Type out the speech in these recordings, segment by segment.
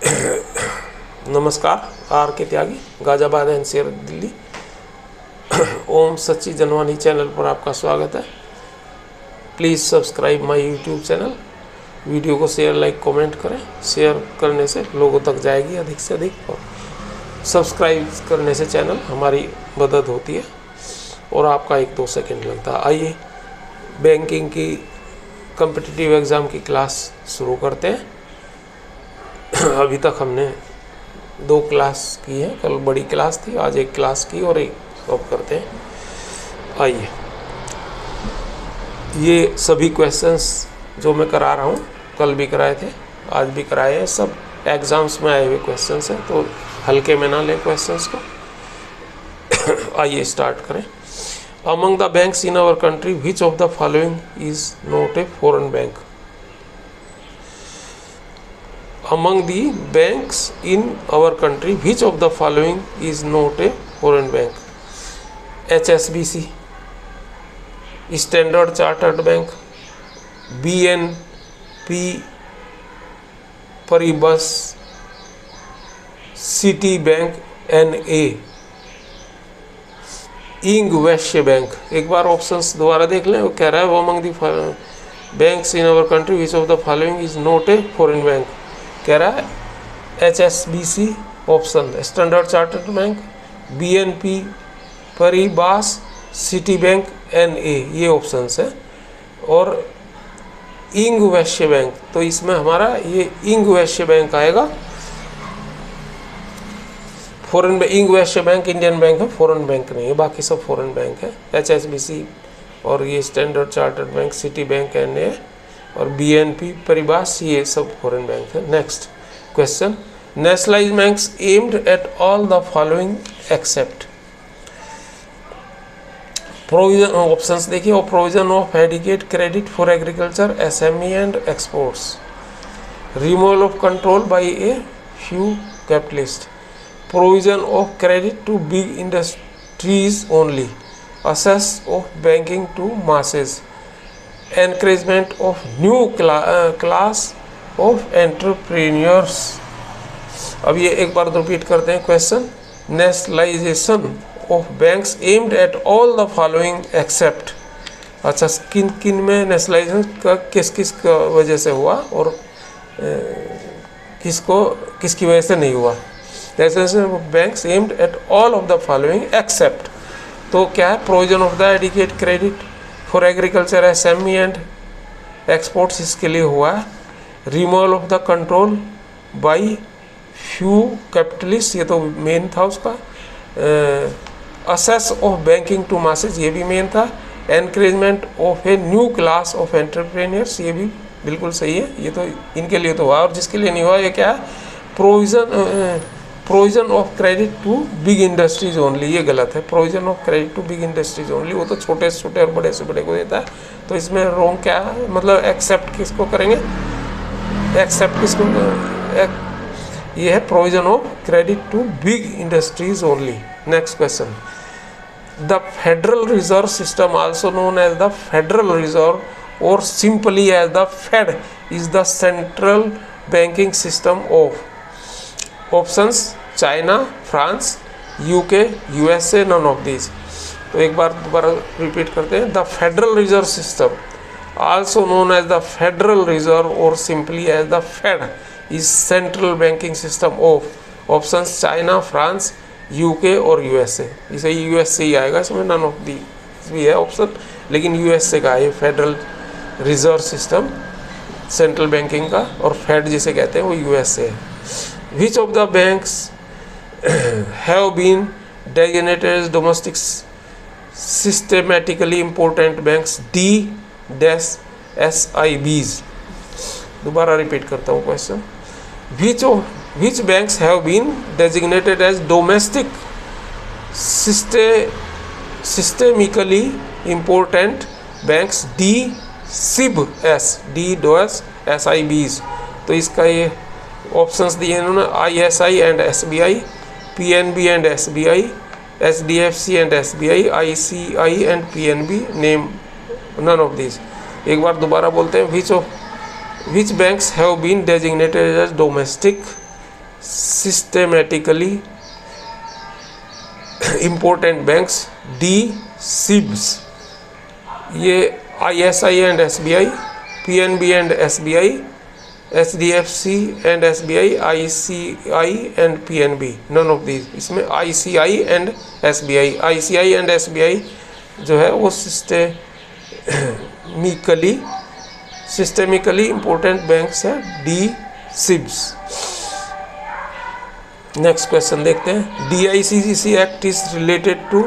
नमस्कार, आर के त्यागी, गाजियाबाद एनसीआर दिल्ली। ओम सच्ची जनवानी चैनल पर आपका स्वागत है। Please subscribe my YouTube channel. Video को शेयर, लाइक, कमेंट करें। शेयर करने से लोगों तक जाएगी अधिक से अधिक, और सब्सक्राइब करने से चैनल हमारी मदद होती है और आपका 1-2 सेकंड लगता है। आइए बैंकिंग की कॉम्पिटिटिव एग्ज़ाम की क्लास शुरू करते हैं। अभी तक हमने 2 क्लास की है, कल बड़ी क्लास थी, आज एक क्लास की और एक अब करते हैं। आइए, ये सभी क्वेश्चंस जो मैं करा रहा हूँ कल भी कराए थे, आज भी कराए हैं। सब एग्ज़ाम्स में आए हुए क्वेश्चंस हैं, तो हल्के में ना लें क्वेश्चंस को। आइए स्टार्ट करें। Among the banks in our country which of the following is not a foreign bank? Among the banks in our country, which of the following is not a foreign bank? HSBC, Standard Chartered Bank, BNP Paribas, Citibank NA, इंग वैश्य bank. एक बार options दोबारा देख लें। वो कह रहा है among the banks in our country which of the following is not a foreign bank. कह रहा है HSBC option, standard chartered bank, BNP Paribas, citi bank NA, ये ऑप्शंस है। और इंग वैश्य बैंक, तो इसमें हमारा ये इंग वैश्य बैंक आएगा। फॉरेन बैंक, इंग वैश्य बैंक इंडियन बैंक है, फॉरेन बैंक नहीं है, बाकी सब फॉरेन बैंक है। HSBC और ये standard chartered bank, citi bank NA और BNP परिबास, ये सब फॉरेन बैंक है। Next question, nationalised banks aimed at all the following except. Provision options देखिए, और provision of adequate credit for agriculture, SME and exports, removal of control by a few capitalist, provision of credit to big industries only, access of banking to masses, encouragement of new class of entrepreneurs। अब ये एक बार repeat करते हैं question. Nationalisation of banks aimed at all the following accept. अच्छा, किन किन में nationalisation का किस किस वजह से हुआ और किसकी वजह से नहीं हुआ। Nationalisation of banks aimed at all of the following except, तो क्या है, provision of the adequate credit for agriculture, SME and exports, इसके लिए हुआ है। Removal of the control by few capitalist, ये तो मेन था उसका। Access of banking to masses, ये भी मेन था। Encouragement of a new class of entrepreneurs, ये भी बिल्कुल सही है, ये तो इनके लिए तो हुआ। और जिसके लिए नहीं हुआ, ये क्या है, provision of credit to big industries only, ये गलत है। Provision of credit to big industries only, वो तो छोटे से छोटे और बड़े से बड़े को देता है। तो इसमें रॉन्ग क्या है, मतलब एक्सेप्ट किसको करेंगे, एक्सेप्ट किसको, ये है provision of credit to big industries only. Next question, the federal reserve system also known as the federal reserve और simply as the fed is the central banking system of options China, France, UK, USA, none of these. तो एक बार दोबारा repeat करते हैं। The federal reserve system also known as the federal reserve और simply as the fed is central banking system of options China, France, UK और USA। इसे US से ही आएगा, इसमें नन ऑफ दी भी है ऑप्शन, लेकिन USA का है federal reserve system, central banking का, और फेड जिसे कहते हैं वो US से है। Which of the banks have been designated as domestic systematically important banks? D-SIBs। दोबारा रिपीट करता हूँ question. Which banks have been designated as domestic systemically important banks? D-SIBs। तो इसका ये ऑप्शंस दिए इन्होंने, ISI and SBI, PNB and SBI, SDFC and SBI, ICI and PNB, name none of this. एक बार दोबारा बोलते हैं, which banks have been designated as domestic systematically important banks, D SIBs, ये ISI and SBI, PNB and SBI, HDFC and SBI, ICI and PNB, none of these. इसमें ICI and SBI, ICI and SBI जो है वो systemically important banks है, D SIBs. Next question देखते हैं। DICGC act is related to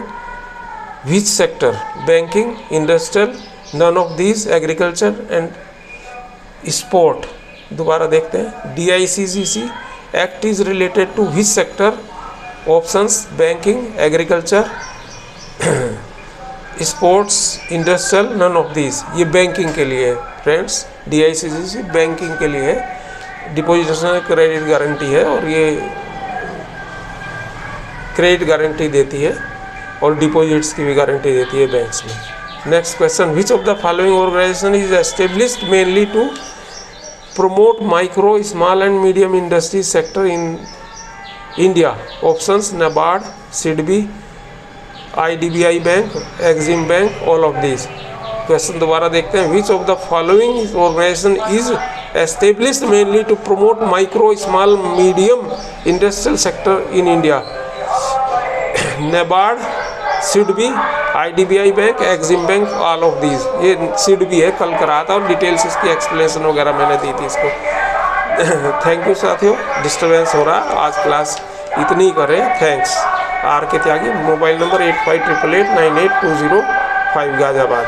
which sector? Banking, industrial, none of these, agriculture and sport. दोबारा देखते हैं। DICGC act is related to which sector? Options banking, agriculture, sports, industrial, none of these. ये banking के लिए है friends. DICGC banking के लिए है, डिपोजिशन क्रेडिट गारंटी है और ये क्रेडिट गारंटी देती है और डिपॉजिट्स की भी गारंटी देती है बैंक्स में। Next question, which of the following organisation is established mainly to promote micro, small and medium industry sector in India? Options NABARD, SIDBI, IDBI Bank, Exim Bank, all of these. Question दोबारा देखते हैं। Which of the following organization is established mainly to promote micro, small, medium industrial sector in India? NABARD, SIDBI, IDBI bank, Exim bank, all of these. ये SIDBI है, कल करा था और details इसकी एक्सप्लेनेशन वगैरह मैंने दी थी इसको। थैंक यू साथियों, डिस्टर्बेंस हो रहा है, आज क्लास इतनी करें। थैंक्स। RK त्यागी, मोबाइल नंबर 8588898205 गाजियाबाद।